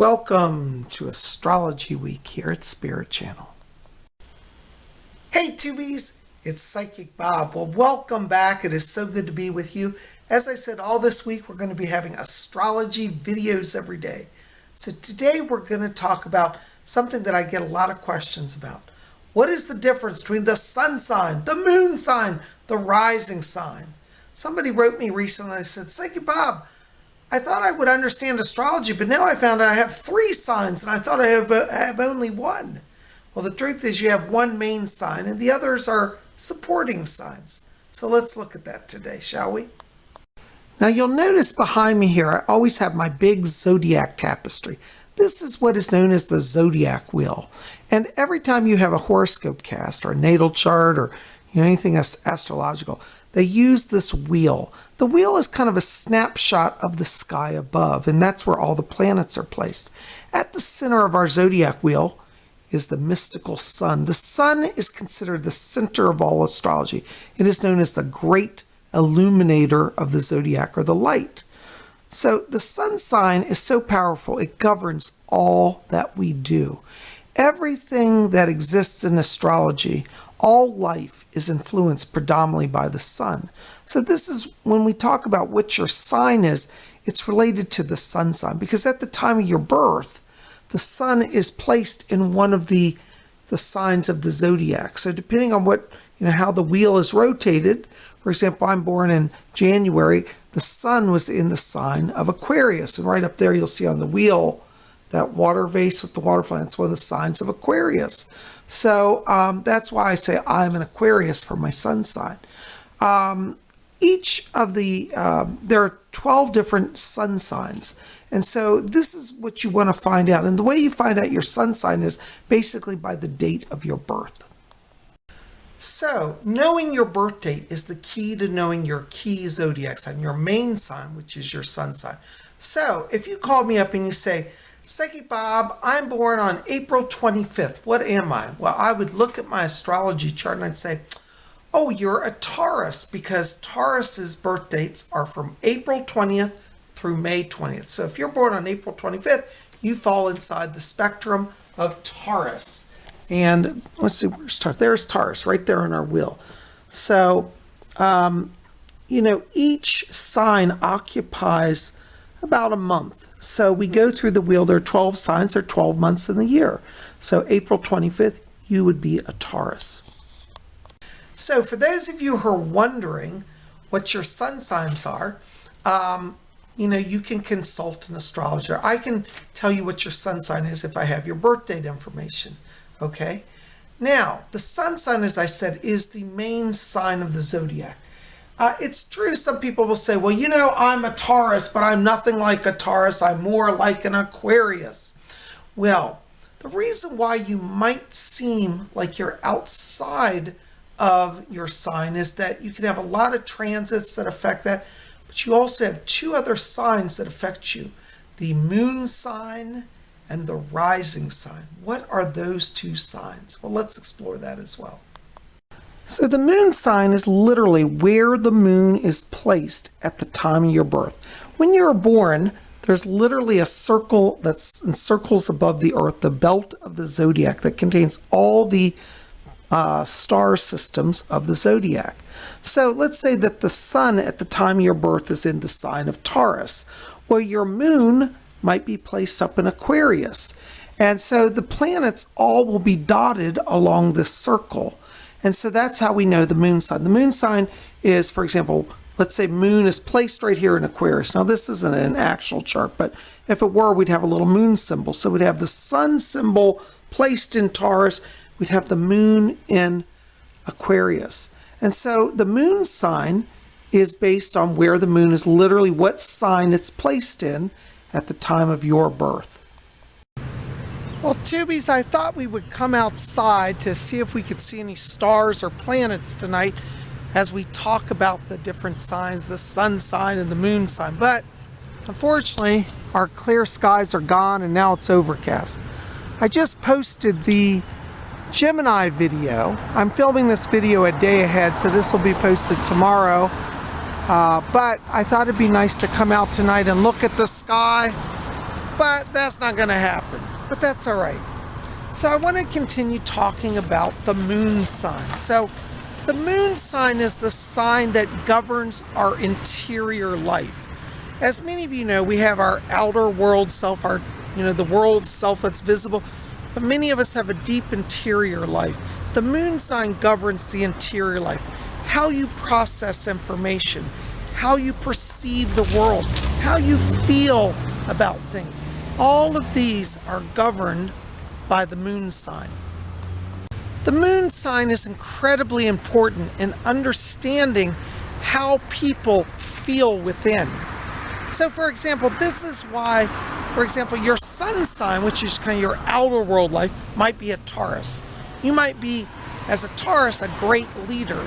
Welcome to Astrology Week here at Spirit Channel. Hey tubies, it's Psychic Bob. Well, welcome back. It is so good to be with you. As I said, all this week we're going to be having astrology videos every day. So today we're going to talk about something that I get a lot of questions about. What is the difference between the sun sign, the moon sign, the rising sign? Somebody wrote me recently and said, Psychic Bob, I thought I would understand astrology, but now I found out I have 3 signs, and I thought I have only one. Well, the truth is you have one main sign, and the others are supporting signs. So let's look at that today, shall we? Now you'll notice behind me here, I always have my big zodiac tapestry. This is what is known as the Zodiac Wheel. And every time you have a horoscope cast or a natal chart or anything astrological, they use this wheel. The wheel is kind of a snapshot of the sky above, and that's where all the planets are placed. At the center of our zodiac wheel is the mystical sun. The sun is considered the center of all astrology. It is known as the great illuminator of the zodiac, or the light. So the sun sign is so powerful, it governs all that we do. Everything that exists in astrology, all life is influenced predominantly by the sun. So this is when we talk about what your sign is, it's related to the sun sign, because at the time of your birth, the sun is placed in one of the signs of the zodiac. So depending on what, how the wheel is rotated, for example, I'm born in January, the sun was in the sign of Aquarius. And right up there, you'll see on the wheel, that water vase with the waterfall, that's one of the signs of Aquarius. So that's why I say I'm an Aquarius for my sun sign. Each of there are 12 different sun signs. And so this is what you want to find out. And the way you find out your sun sign is basically by the date of your birth. So knowing your birth date is the key to knowing your key zodiac sign, your main sign, which is your sun sign. So if you call me up and you say, Psychic Bob, I'm born on April 25th. What am I? Well, I would look at my astrology chart and I'd say, oh, you're a Taurus, because Taurus's birth dates are from April 20th through May 20th. So if you're born on April 25th, you fall inside the spectrum of Taurus. And let's see, where's Taurus? There's Taurus right there on our wheel. So, each sign occupies about a month. So we go through the wheel. There are 12 signs. There are 12 months in the year. So April 25th, you would be a Taurus. So for those of you who are wondering what your sun signs are, you can consult an astrologer. I can tell you what your sun sign is if I have your birth date information. Okay? Now, the sun sign, as I said, is the main sign of the zodiac. It's true, some people will say, well, I'm a Taurus, but I'm nothing like a Taurus. I'm more like an Aquarius. Well, the reason why you might seem like you're outside of your sign is that you can have a lot of transits that affect that, but you also have 2 other signs that affect you, the moon sign and the rising sign. What are those 2 signs? Well, let's explore that as well. So the moon sign is literally where the moon is placed at the time of your birth. When you're born, there's literally a circle that's in circles above the earth, the belt of the zodiac that contains all the star systems of the zodiac. So let's say that the sun at the time of your birth is in the sign of Taurus. Well, your moon might be placed up in Aquarius. And so the planets all will be dotted along this circle. And so that's how we know the moon sign. The moon sign is, for example, let's say moon is placed right here in Aquarius. Now this isn't an actual chart, but if it were, we'd have a little moon symbol. So we'd have the sun symbol placed in Taurus. We'd have the moon in Aquarius. And so the moon sign is based on where the moon is, literally what sign it's placed in at the time of your birth. Well, tubies, I thought we would come outside to see if we could see any stars or planets tonight as we talk about the different signs, the sun sign and the moon sign. But unfortunately, our clear skies are gone and now it's overcast. I just posted the Gemini video. I'm filming this video a day ahead, so this will be posted tomorrow. But I thought it'd be nice to come out tonight and look at the sky but that's not going to happen. But that's all right. So I want to continue talking about the moon sign. So the moon sign is the sign that governs our interior life. As many of you know, we have our outer world self, the world self that's visible, but many of us have a deep interior life. The moon sign governs the interior life, how you process information, how you perceive the world, how you feel about things. All of these are governed by the moon sign. The moon sign is incredibly important in understanding how people feel within. So for example, this is why, for example, your sun sign, which is kind of your outer world life, might be a Taurus. You might be, as a Taurus, a great leader.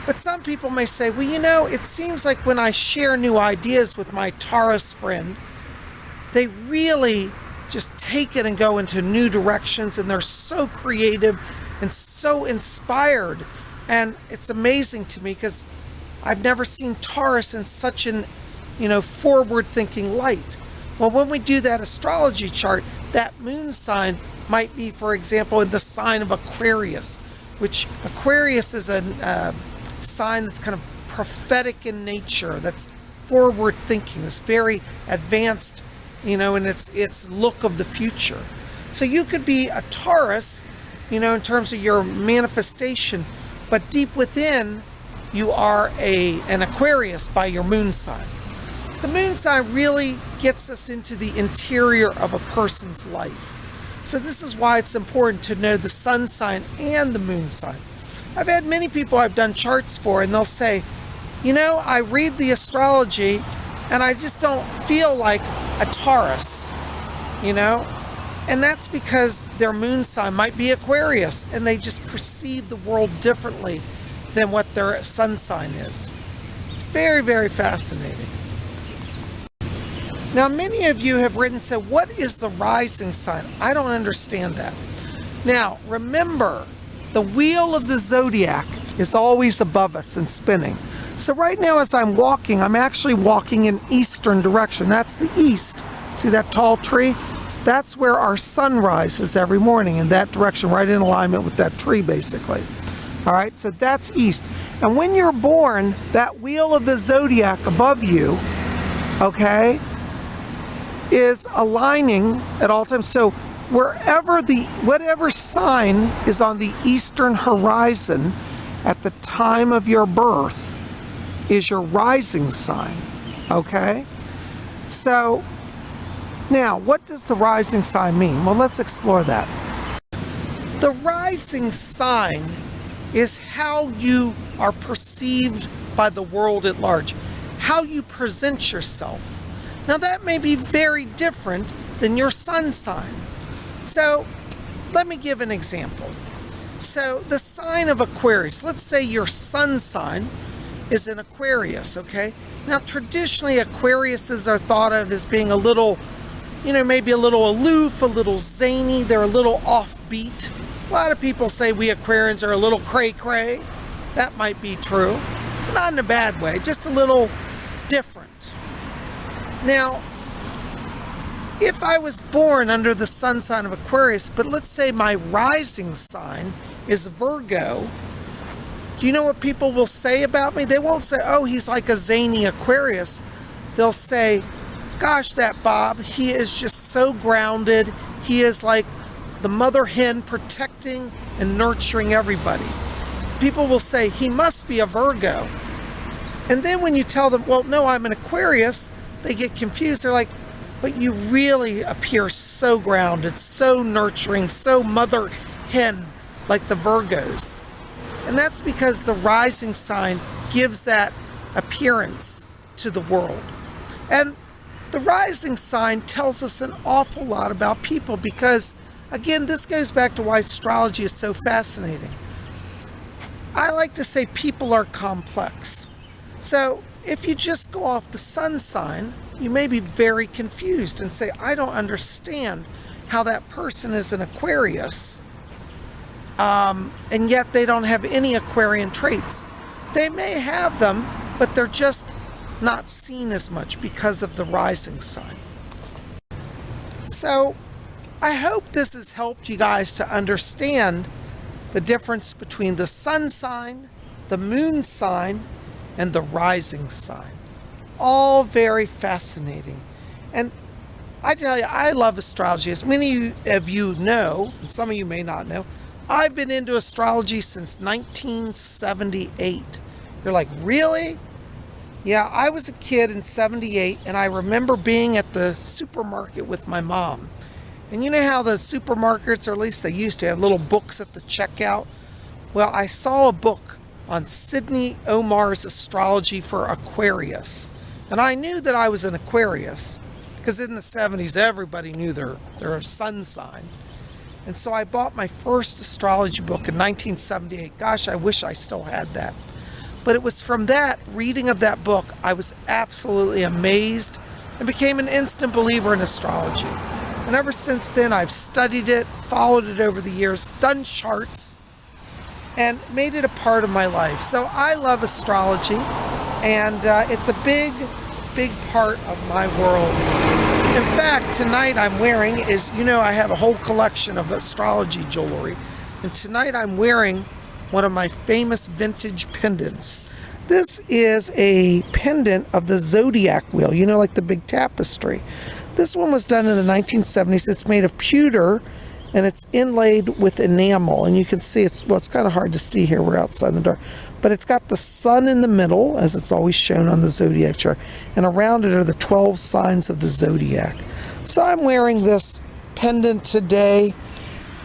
But some people may say, well, it seems like when I share new ideas with my Taurus friend, they really just take it and go into new directions, and they're so creative and so inspired. And it's amazing to me because I've never seen Taurus in such an, forward-thinking light. Well, when we do that astrology chart, that moon sign might be, for example, in the sign of Aquarius, which Aquarius is a sign that's kind of prophetic in nature, that's forward-thinking, it's very advanced, in its look of the future. So you could be a Taurus, in terms of your manifestation, but deep within, you are an Aquarius by your moon sign. The moon sign really gets us into the interior of a person's life. So this is why it's important to know the sun sign and the moon sign. I've had many people I've done charts for, and they'll say, I read the astrology and I just don't feel like a Taurus, And that's because their moon sign might be Aquarius, and they just perceive the world differently than what their sun sign is. It's very, very fascinating. Now, many of you have written and said, what is the rising sign? I don't understand that. Now, remember, the wheel of the zodiac is always above us and spinning. So right now as I'm walking, I'm actually walking in eastern direction. That's the east. See that tall tree? That's where our sun rises every morning, in that direction, right in alignment with that tree, basically. All right, so that's east. And when you're born, that wheel of the zodiac above you, okay, is aligning at all times. So whatever sign is on the eastern horizon at the time of your birth is your rising sign, okay? So now, what does the rising sign mean? Well, let's explore that. The rising sign is how you are perceived by the world at large, how you present yourself. Now, that may be very different than your sun sign. So, let me give an example. So, the sign of Aquarius, let's say your sun sign is an Aquarius, okay? Now, traditionally, Aquariuses are thought of as being a little, maybe a little aloof, a little zany, they're a little offbeat. A lot of people say we Aquarians are a little cray-cray. That might be true, but not in a bad way, just a little different. Now, if I was born under the sun sign of Aquarius, but let's say my rising sign is Virgo, do you know what people will say about me? They won't say, oh, he's like a zany Aquarius. They'll say, gosh, that Bob, he is just so grounded. He is like the mother hen protecting and nurturing everybody. People will say, he must be a Virgo. And then when you tell them, well, no, I'm an Aquarius, they get confused. They're like, but you really appear so grounded, so nurturing, so mother hen, like the Virgos. And that's because the rising sign gives that appearance to the world. And the rising sign tells us an awful lot about people because, again, this goes back to why astrology is so fascinating. I like to say people are complex. So if you just go off the sun sign, you may be very confused and say, I don't understand how that person is an Aquarius, and yet they don't have any Aquarian traits. They may have them, but they're just not seen as much because of the rising sign. So I hope this has helped you guys to understand the difference between the sun sign, the moon sign, and the rising sign. All very fascinating. And I tell you, I love astrology. As many of you know, and some of you may not know, I've been into astrology since 1978. You're like, really? Yeah, I was a kid in 78, and I remember being at the supermarket with my mom. And you know how the supermarkets, or at least they used to have little books at the checkout? Well, I saw a book on Sidney Omar's astrology for Aquarius. And I knew that I was an Aquarius, because in the 70s, everybody knew their sun sign. And so I bought my first astrology book in 1978. Gosh, I wish I still had that. But it was from that reading of that book, I was absolutely amazed and became an instant believer in astrology. And ever since then, I've studied it, followed it over the years, done charts, and made it a part of my life. So I love astrology, and it's a big, big part of my world. In fact, tonight I'm wearing is, I have a whole collection of astrology jewelry. And tonight I'm wearing one of my famous vintage pendants. This is a pendant of the Zodiac Wheel, like the big tapestry. This one was done in the 1970s. It's made of pewter, and it's inlaid with enamel. And you can see it's kind of hard to see here. We're outside in the dark. But it's got the sun in the middle, as it's always shown on the Zodiac chart. And around it are the 12 signs of the Zodiac. So I'm wearing this pendant today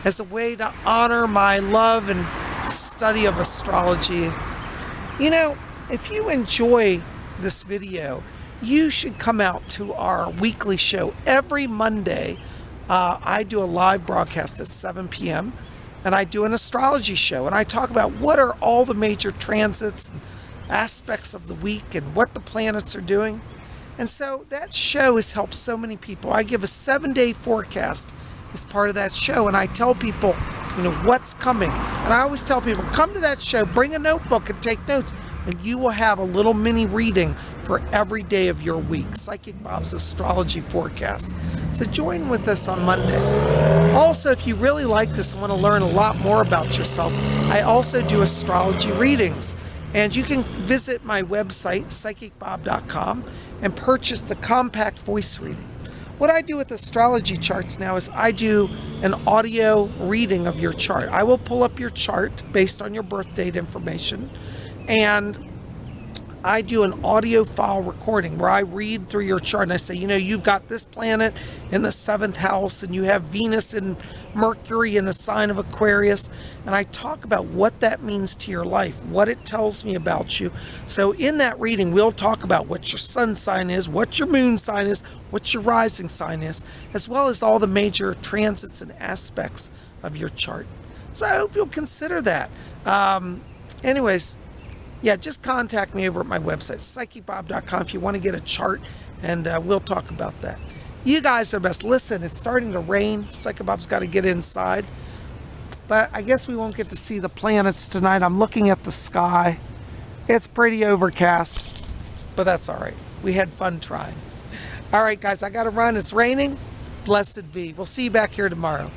as a way to honor my love and study of astrology. If you enjoy this video, you should come out to our weekly show. Every Monday, I do a live broadcast at 7 p.m. and I do an astrology show. And I talk about what are all the major transits and aspects of the week and what the planets are doing. And so that show has helped so many people. I give a 7-day forecast as part of that show, and I tell people, what's coming. And I always tell people, come to that show, bring a notebook and take notes, and you will have a little mini reading for every day of your week. Psychic Bob's astrology forecast. So join with us on Monday. Also, if you really like this and want to learn a lot more about yourself, I also do astrology readings. And you can visit my website, PsychicBob.com, and purchase the compact voice reading. What I do with astrology charts now is I do an audio reading of your chart. I will pull up your chart based on your birth date information, and I do an audio file recording where I read through your chart and I say, you've got this planet in the 7th house and you have Venus and Mercury in the sign of Aquarius. And I talk about what that means to your life, what it tells me about you. So in that reading, we'll talk about what your sun sign is, what your moon sign is, what your rising sign is, as well as all the major transits and aspects of your chart. So I hope you'll consider that. Anyways, yeah, just contact me over at my website, PsychicBob.com, if you want to get a chart, and we'll talk about that. You guys are best. Listen, it's starting to rain. Psychic Bob's got to get inside. But I guess we won't get to see the planets tonight. I'm looking at the sky. It's pretty overcast, but that's all right. We had fun trying. All right, guys, I got to run. It's raining. Blessed be. We'll see you back here tomorrow.